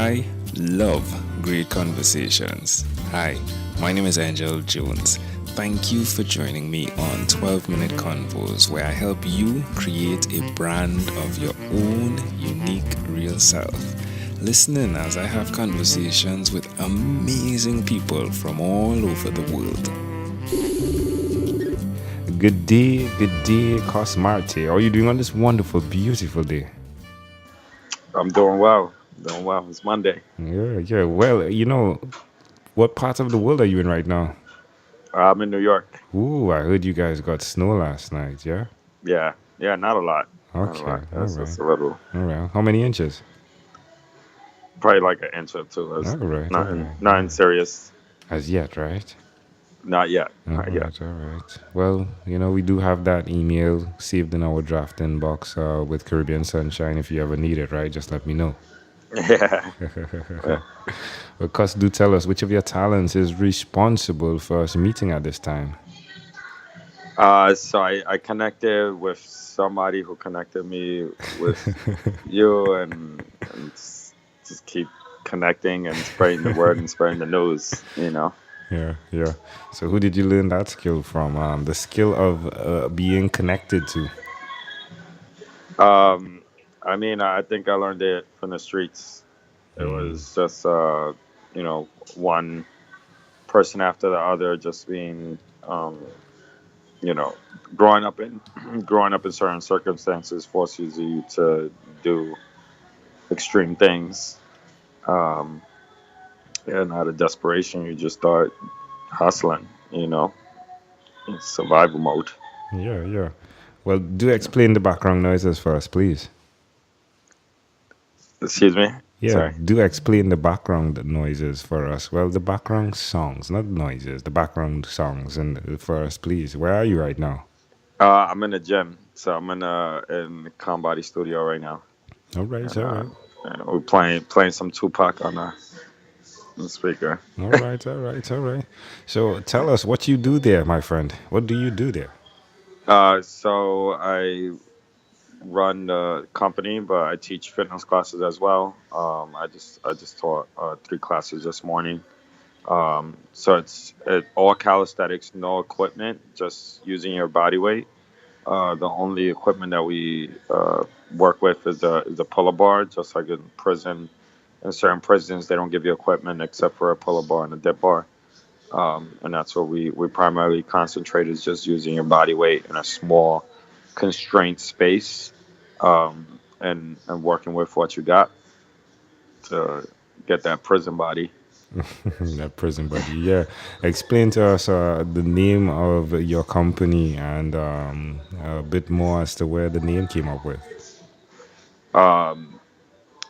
I love great conversations. Hi, my name is Angel Jones. Thank you for joining me on 12-Minute Convos, where I help you create a brand of your own unique real self. Listen in as I have conversations with amazing people from all over the world. Good day, Coss Marte. How are you doing on this wonderful, beautiful day? I'm doing well. It's Monday. Yeah. Well, what part of the world are you in right now? I'm in New York. Ooh, I heard you guys got snow last night, yeah? Yeah, not a lot. Not a Okay, lot. all That's right. just a little, All right. How many inches? probably like an inch or two. It's All right, all nothing, right. All nothing right. serious. As yet, right? Not yet. All Not yet. right, all right. Well, we do have that email saved in our draft inbox with Caribbean Sunshine. If you ever need it, right? Just let me know. Yeah. Yeah. Because do tell us which of your talents is responsible for us meeting at this time. So I connected with somebody who connected me with you, and just keep connecting and spreading the word and spreading the news. Yeah. So who did you learn that skill from? The skill of being connected to. Um, I think I learned it from the streets. It Mm. was just one person after the other, just being you know growing up in growing up in certain circumstances forces you to do extreme things, um, and out of desperation you just start hustling, in survival mode. Yeah. Well, do explain the background noises for us, please. Excuse me. Yeah, Sorry. do explain the background noises for us. Well, the background songs, not noises, the background songs, and for us, please. Where are you right now? I'm in the gym, so I'm in the ConBody studio right now, All right, and, all right. and we're playing some Tupac on the speaker. All right. So tell us what you do there, my friend. What do you do there? So I run the company, but I teach fitness classes as well. I just taught 3 classes this morning. So it's all calisthenics, no equipment, just using your body weight. The only equipment that we work with is a pull-up bar, just like in prison. In certain prisons, they don't give you equipment except for a pull-up bar and a dip bar. And that's what we primarily concentrate, is just using your body weight in a small, constrained space, and working with what you got to get that prison body. That prison buddy. Yeah. Explain to us the name of your company and a bit more as to where the name came up with. Um,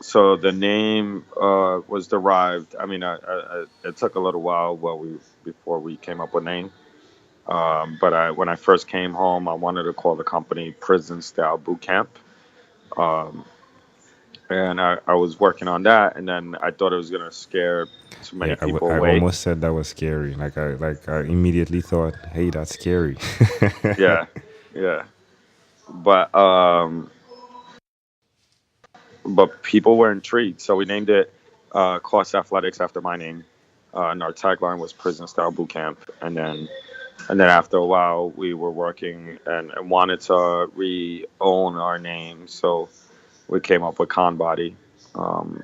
so the name was derived. It took a little while before we came up with a name. But when I first came home, I wanted to call the company Prison Style Bootcamp. Um, and I was working on that, and then I thought it was gonna scare too Yeah, many people I away. almost said that was scary. I immediately thought, hey, that's scary. Yeah, yeah. But people were intrigued, so we named it Coss Athletics after my name. And our tagline was Prison Style Bootcamp. And then after a while, we were working and wanted to re-own our name, so we came up with ConBody. Um,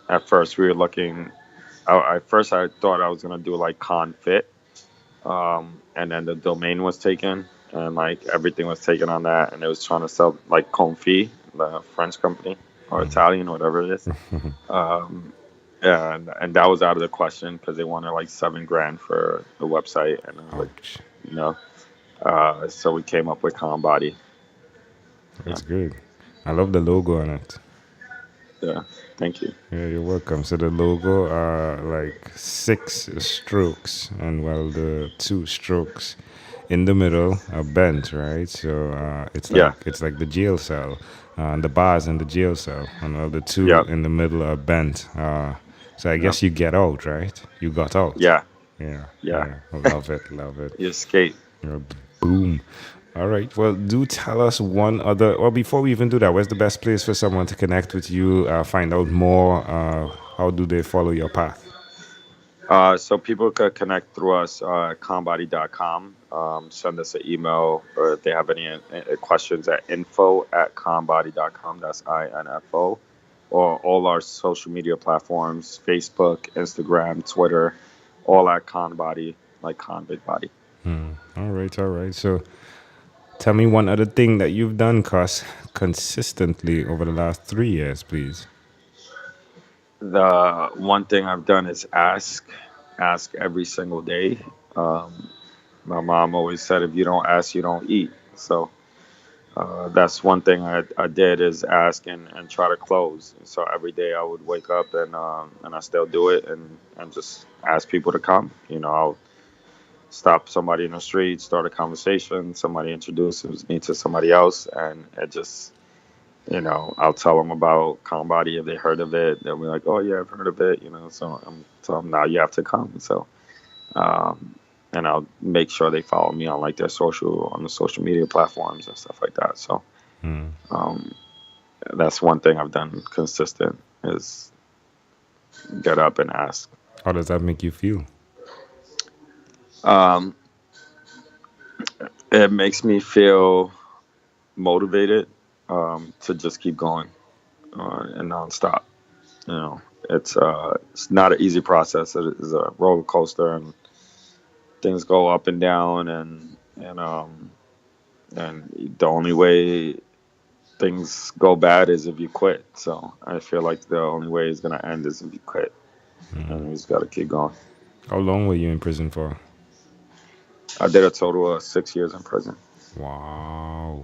at first, we were looking. At first, I thought I was gonna do like ConFit, and then the domain was taken, and like everything was taken on that, and it was trying to sell like Confi, the French company, or Italian, whatever it is. Um, and that was out of the question because they wanted like 7 grand for the website, and I was like, Ouch. you know. So we came up with ConBody. Yeah, That's good. I love the logo on it. yeah. Thank you. Yeah, you're welcome. So the logo are like 6 strokes, and well, the 2 strokes in the middle are bent, right? So Yeah, it's like the jail cell, and the bars in the jail cell, and well, the two yeah, in the middle are bent. So I yeah, guess you get out, right? You got out. yeah, Yeah, yeah. yeah. Love it, love it. You escape. Yeah, boom. All right. Well, do tell us one other. Or before we even do that, where's the best place for someone to connect with you, find out more, How do they follow your path? So people could connect through us at ConBody.com. Send us an email, or if they have any questions at info@conbody.com. That's INFO. Or all our social media platforms: Facebook, Instagram, Twitter, all at ConBody, like Con Big Body. All right, all right. So tell me one other thing that you've done, Coss, consistently over the last 3 years, please. The one thing I've done is ask every single day. Um, my mom always said, if you don't ask, you don't eat. So that's one thing I did is ask and try to close. So every day I would wake up and I still do it and just ask people to come. I'll stop somebody in the street, start a conversation, somebody introduces me to somebody else, and it just I'll tell them about ConBody if they heard of it. They'll be like, "Oh yeah, I've heard of it." So I'm tell them now you have to come. So um, and I'll make sure they follow me on like on the social media platforms and stuff like that. So um, that's one thing I've done consistent is get up and ask. How does that make you feel? Um, it makes me feel motivated to just keep going and nonstop. You know, it's not an easy process. It is a roller coaster, and things go up and down, and the only way things go bad is if you quit. So I feel like the only way it's gonna end is if you quit, and you just gotta keep going. How long were you in prison for? I did a total of 6 years in prison. Wow.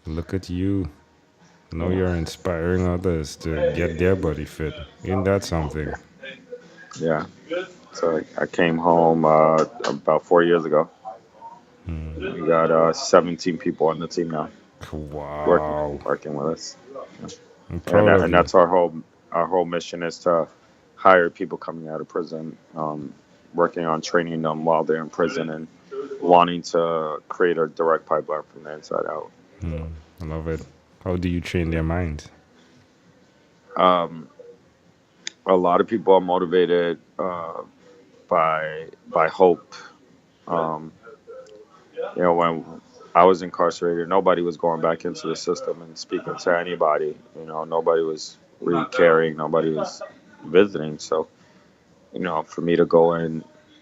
Look at you. Now Yeah, you're inspiring others to get their body fit. Ain't that something? yeah. So I came home about 4 years ago. We got 17 people on the team now working Wow. working with us. I'm and proud of and you. that's our whole mission is to hire people coming out of prison, working on training them while they're in prison and wanting to create a direct pipeline from the inside out. I love it. How do you train their minds? Um, a lot of people are motivated by hope. Um, when I was incarcerated, nobody was going back into the system and speaking to anybody. Nobody was really caring. Nobody was visiting. So for me to go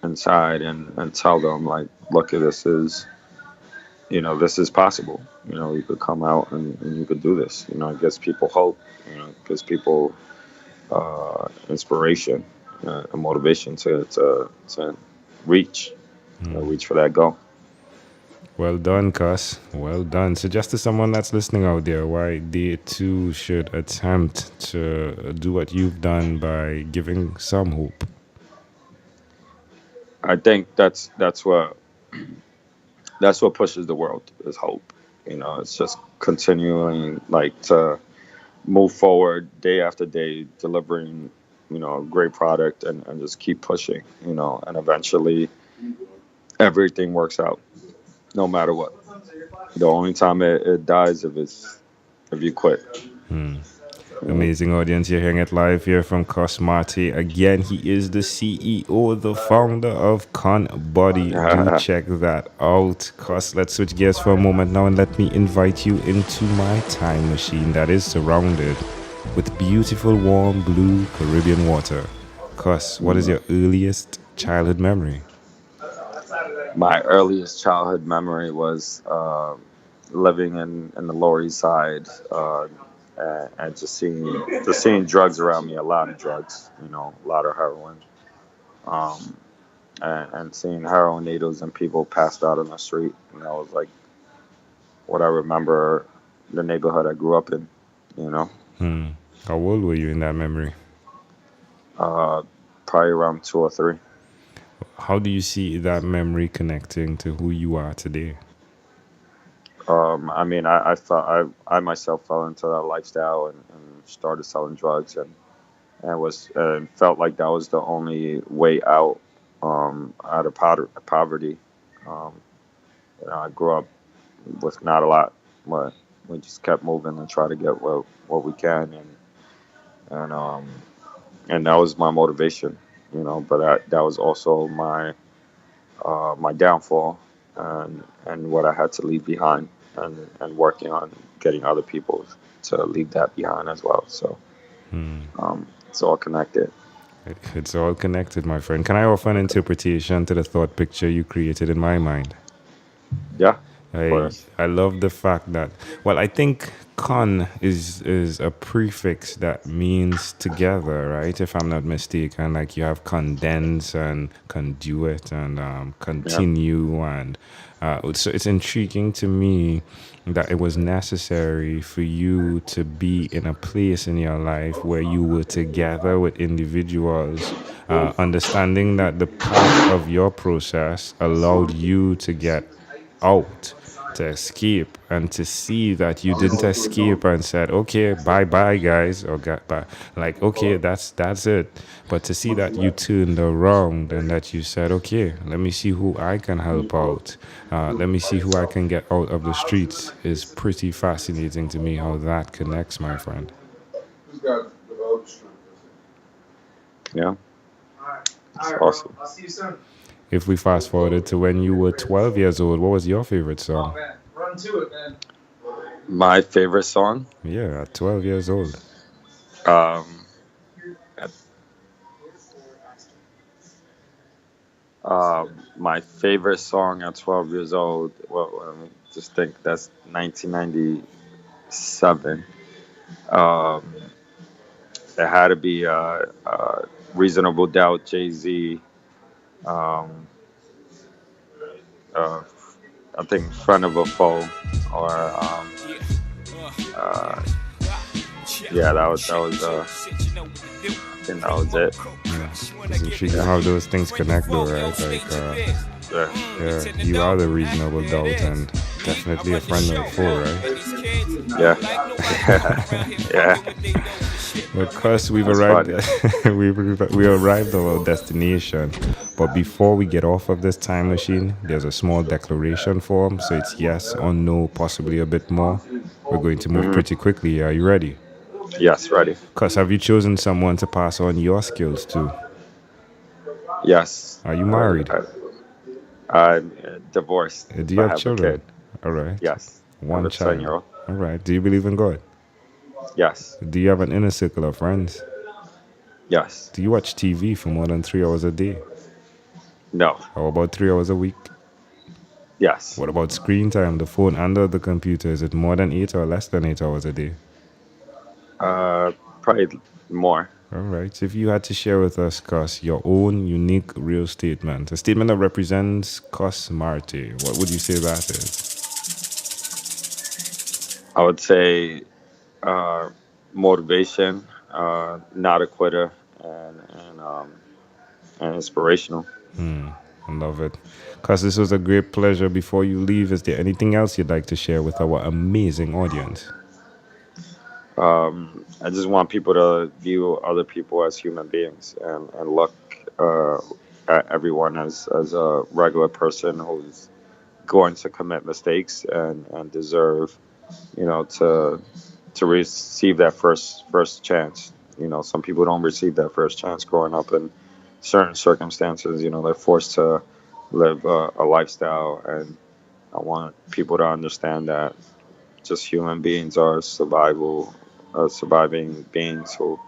inside and tell them like, look, this is possible. You could come out and you could do this. It gives people hope. It gives people inspiration and motivation to reach, reach for that goal. Well done, Cuss. Well done. Suggest to someone that's listening out there why they too should attempt to do what you've done by giving some hope. I think that's what pushes the world is hope. It's just continuing like to move forward day after day, delivering, a great product and just keep pushing, and eventually everything works out no matter what. The only time it dies if you quit. Amazing audience, you're hearing it live here from Coss Marte. Again, he is the CEO, the founder of ConBody. Do check that out. Coss, let's switch gears for a moment now and let me invite you into my time machine that is surrounded with beautiful, warm, blue Caribbean water. Coss, what is your earliest childhood memory? My earliest childhood memory was living in the Lower East Side, and just seeing drugs around me. A lot of drugs, a lot of heroin, um, and seeing heroin needles and people passed out on the street. And that was like what I remember the neighborhood I grew up in. You know, How old were you in that memory? uh, Probably around 2 or 3. How do you see that memory connecting to who you are today? I mean, I myself fell into that lifestyle and started selling drugs and was felt like that was the only way out of poverty. Um, I grew up with not a lot, but we just kept moving and try to get what we can, and and that was my motivation, But that was also my downfall, and what I had to leave behind, and working on getting other people to leave that behind as well. So it's all connected. It's all connected, my friend. Can I offer an interpretation to the thought picture you created in my mind? Yeah, of I course. I love the fact that, well, I think con is a prefix that means together, right? If I'm not mistaken, like you have condense and conduit and Yeah. continue, and so it's intriguing to me that it was necessary for you to be in a place in your life where you were together with individuals, understanding that the path of your process allowed you to get out, to escape, and to see that you didn't escape and said, okay, bye bye guys, or got bye, like, okay, that's it. But to see that you turned around and that you said, okay, let me see who I can help out, let me see who I can get out of the streets, is pretty fascinating to me how that connects, my friend. Yeah. It's awesome. If we fast forwarded to when you were 12 years old, what was your favorite song? My favorite song. Yeah, at 12 years old. Um, my favorite song at 12 years old. Well, let me just think. That's 1997. Um, it had to be Reasonable Doubt, Jay-Z. Um, uh, I think Friend of a Foe, or uh, yeah, that was I think that was it. It's intriguing how those things connect, though, right? Like, yeah, you are the reasonable doubt and definitely a friend of the foe, right? Yeah. Yeah. Because we've That's arrived, funny. we arrived at our destination. But before we get off of this time machine, there's a small declaration form. So it's yes or no, possibly a bit more. We're going to move pretty quickly. Are you ready? Yes, ready. Because have you chosen someone to pass on your skills to? Yes. Are you married? I'm divorced. Do you I have have children? a kid. All right. Yes. I have One a child. 10-year-old. All right. Do you believe in God? Yes. Do you have an inner circle of friends? Yes. Do you watch TV for more than 3 hours a day? No. How about 3 hours a week? Yes. What about screen time, the phone and the computer? Is it more than 8 or less than 8 hours a day? Probably more. All right. If you had to share with us, Coss, your own unique real statement, a statement that represents Coss Marte, what would you say that is? I would say motivation, not a quitter, and inspirational. I love it. Coss, this was a great pleasure. Before you leave, is there anything else you'd like to share with our amazing audience? I just want people to view other people as human beings, and look at everyone as a regular person who's going to commit mistakes, and deserve, to receive that first chance. Some people don't receive that first chance growing up in certain circumstances. They're forced to live a lifestyle, and I want people to understand that just human beings are surviving beings who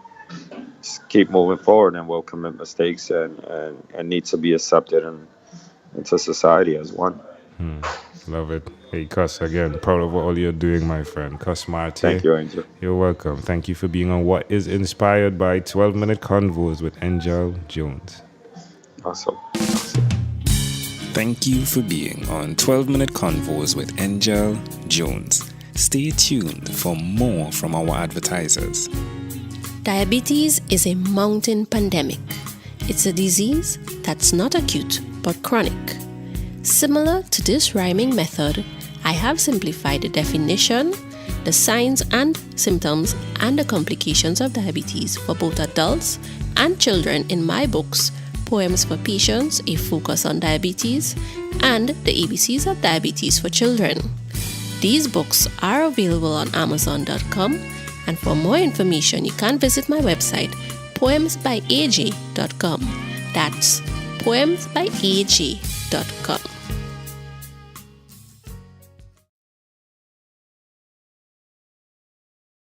just keep moving forward and will commit mistakes, and need to be accepted into society as one. Love it. Hey, Coss, again, proud of all you're doing, my friend. Coss Marte. Thank you, Angel. You're welcome. Thank you for being on what is inspired by 12-minute Convos with Angel Jones. Awesome. Thank you for being on 12-minute Convos with Angel Jones. Stay tuned for more from our advertisers. Diabetes is a mountain pandemic. It's a disease that's not acute but chronic. Similar to this rhyming method, I have simplified the definition, the signs and symptoms, and the complications of diabetes for both adults and children in my books, Poems for Patients, A Focus on Diabetes, and The ABCs of Diabetes for Children. These books are available on Amazon.com, and for more information, you can visit my website, poemsbyaj.com. That's poemsbyaj.com.